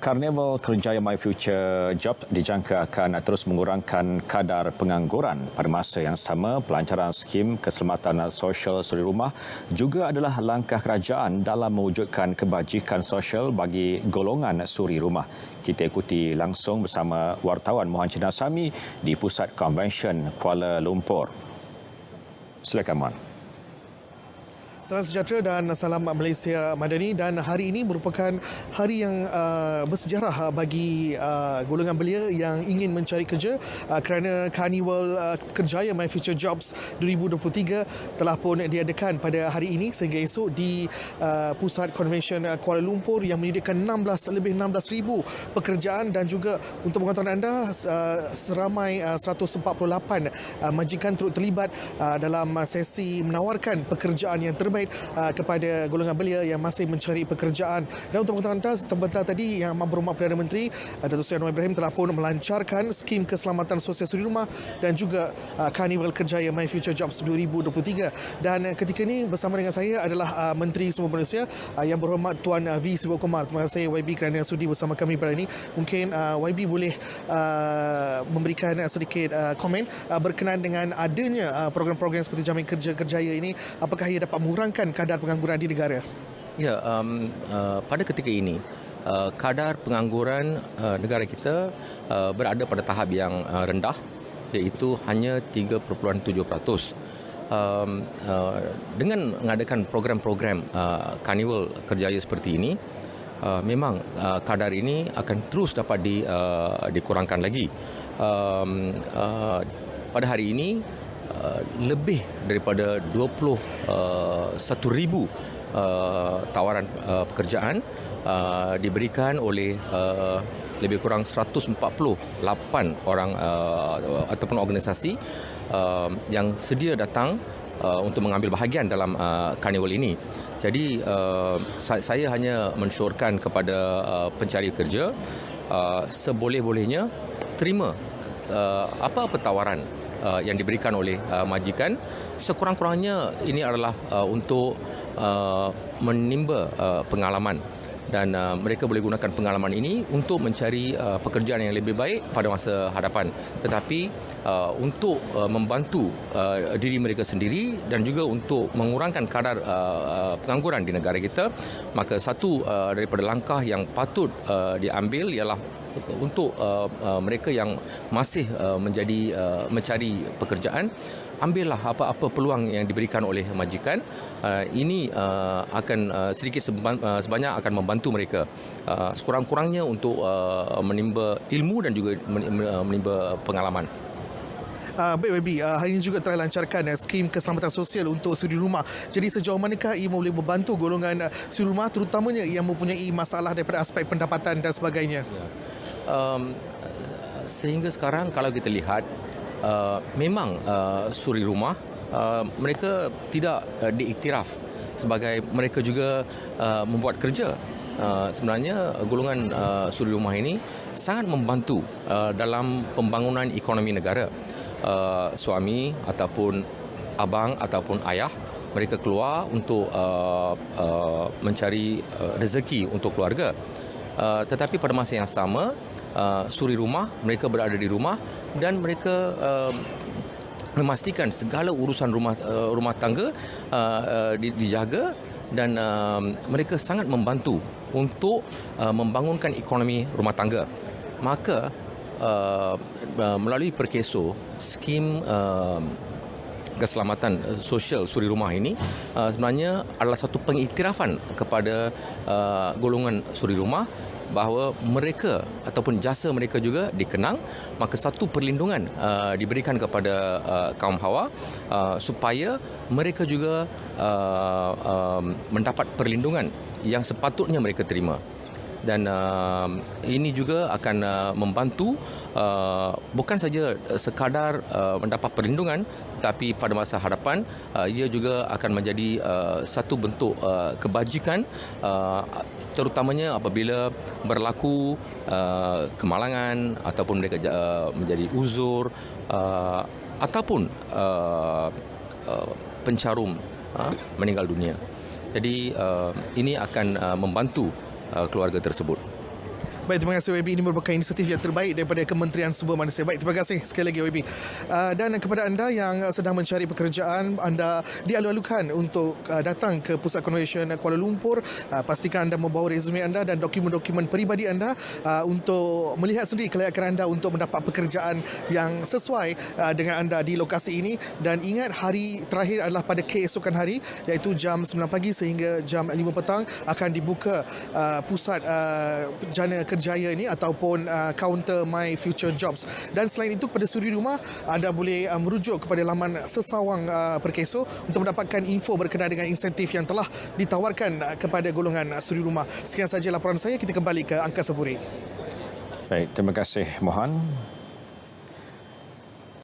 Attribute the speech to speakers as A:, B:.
A: Karnival Kerjaya My Future Jobs dijangka akan terus mengurangkan kadar pengangguran. Pada masa yang sama, pelancaran skim keselamatan sosial suri rumah juga adalah langkah kerajaan dalam mewujudkan kebajikan sosial bagi golongan suri rumah. Kita ikuti langsung bersama wartawan Mohan Cina Sami di Pusat Konvensyen Kuala Lumpur. Silakan, Mohan.
B: Salam sejahtera dan salam Malaysia Madani, dan hari ini merupakan hari yang bersejarah bagi golongan belia yang ingin mencari kerja kerana Karnival Kerjaya My Future Jobs 2023 telah pun diadakan pada hari ini sehingga esok di Pusat Konvensyen Kuala Lumpur yang menyediakan lebih 16,000 pekerjaan, dan juga untuk pengetahuan anda seramai 148 majikan turut terlibat dalam sesi menawarkan pekerjaan yang terbaik kepada golongan belia yang masih mencari pekerjaan. Dan untuk pengetahuan anda, sebentar tadi Yang Berhormat Perdana Menteri Datuk Seri Anwar Ibrahim telah pun melancarkan skim keselamatan sosial suri rumah dan juga Karnival Kerjaya My Future Jobs 2023. Dan ketika ini bersama dengan saya adalah Menteri Sumber Manusia Yang Berhormat Tuan V. Sivakumar. Terima kasih YB kerana sudi bersama kami pada ini. Mungkin YB boleh memberikan sedikit komen berkenaan dengan adanya program-program seperti Jamin Kerja Kerjaya ini. Apakah ia dapat mengurangkan kadar pengangguran di negara?
C: Ya, pada ketika ini kadar pengangguran negara kita berada pada tahap yang rendah, iaitu hanya 3.7%. Dengan mengadakan program-program Karnival Kerjaya seperti ini, memang kadar ini akan terus dapat dikurangkan lagi. Pada hari ini lebih daripada 21,000 tawaran pekerjaan diberikan oleh lebih kurang 148 orang ataupun organisasi yang sedia datang untuk mengambil bahagian dalam karnival ini. Jadi saya hanya mensyorkan kepada pencari kerja seboleh-bolehnya terima apa-apa tawaran yang diberikan oleh majikan. Sekurang-kurangnya ini adalah untuk menimba pengalaman, dan mereka boleh gunakan pengalaman ini untuk mencari pekerjaan yang lebih baik pada masa hadapan. Tetapi untuk membantu diri mereka sendiri dan juga untuk mengurangkan kadar pengangguran di negara kita, maka satu daripada langkah yang patut diambil ialah untuk mereka yang masih mencari pekerjaan, ambillah apa-apa peluang yang diberikan oleh majikan. Ini akan sedikit sebanyak akan membantu mereka sekurang-kurangnya untuk menimba ilmu dan juga menimba pengalaman.
B: Baik YB, hari ini juga telah lancarkan skim keselamatan sosial untuk suri rumah. Jadi sejauh manakah ia boleh membantu golongan suri rumah, terutamanya yang mempunyai masalah daripada aspek pendapatan dan sebagainya?
C: Sehingga sekarang kalau kita lihat, memang suri rumah mereka tidak diiktiraf sebagai mereka juga membuat kerja. Sebenarnya golongan suri rumah ini sangat membantu dalam pembangunan ekonomi negara. Suami ataupun abang ataupun ayah, mereka keluar untuk mencari rezeki untuk keluarga. Tetapi pada masa yang sama, suri rumah, mereka berada di rumah dan mereka memastikan segala urusan rumah tangga dijaga, dan mereka sangat membantu untuk membangunkan ekonomi rumah tangga. Maka melalui Perkeso, skim keselamatan sosial suri rumah ini sebenarnya adalah satu pengiktirafan kepada golongan suri rumah bahawa mereka ataupun jasa mereka juga dikenang. Maka satu perlindungan diberikan kepada kaum hawa supaya mereka juga mendapat perlindungan yang sepatutnya mereka terima. Dan ini juga akan membantu bukan saja sekadar mendapat perlindungan, tetapi pada masa hadapan ia juga akan menjadi satu bentuk kebajikan, terutamanya apabila berlaku kemalangan ataupun mereka menjadi uzur ataupun pencarum meninggal dunia. Jadi ini akan membantu keluarga tersebut.
B: Baik, terima kasih YB. Ini merupakan inisiatif yang terbaik daripada Kementerian Sumber Manusia. Baik, terima kasih sekali lagi YB. Dan kepada anda yang sedang mencari pekerjaan, anda dialu-alukan untuk datang ke Pusat Convention Kuala Lumpur. Pastikan anda membawa resume anda dan dokumen-dokumen peribadi anda untuk melihat sendiri kelayakan anda untuk mendapat pekerjaan yang sesuai dengan anda di lokasi ini. Dan ingat, hari terakhir adalah pada keesokan hari, iaitu jam 9 pagi sehingga jam 5 petang akan dibuka pusat jana kerjaya ini ataupun kaunter My Future Jobs. Dan selain itu, kepada suri rumah, anda boleh merujuk kepada laman Sesawang Perkeso untuk mendapatkan info berkenaan dengan insentif yang telah ditawarkan kepada golongan suri rumah. Sekian sahaja laporan saya. Kita kembali ke Angkasa Puri.
A: Baik, terima kasih Mohan.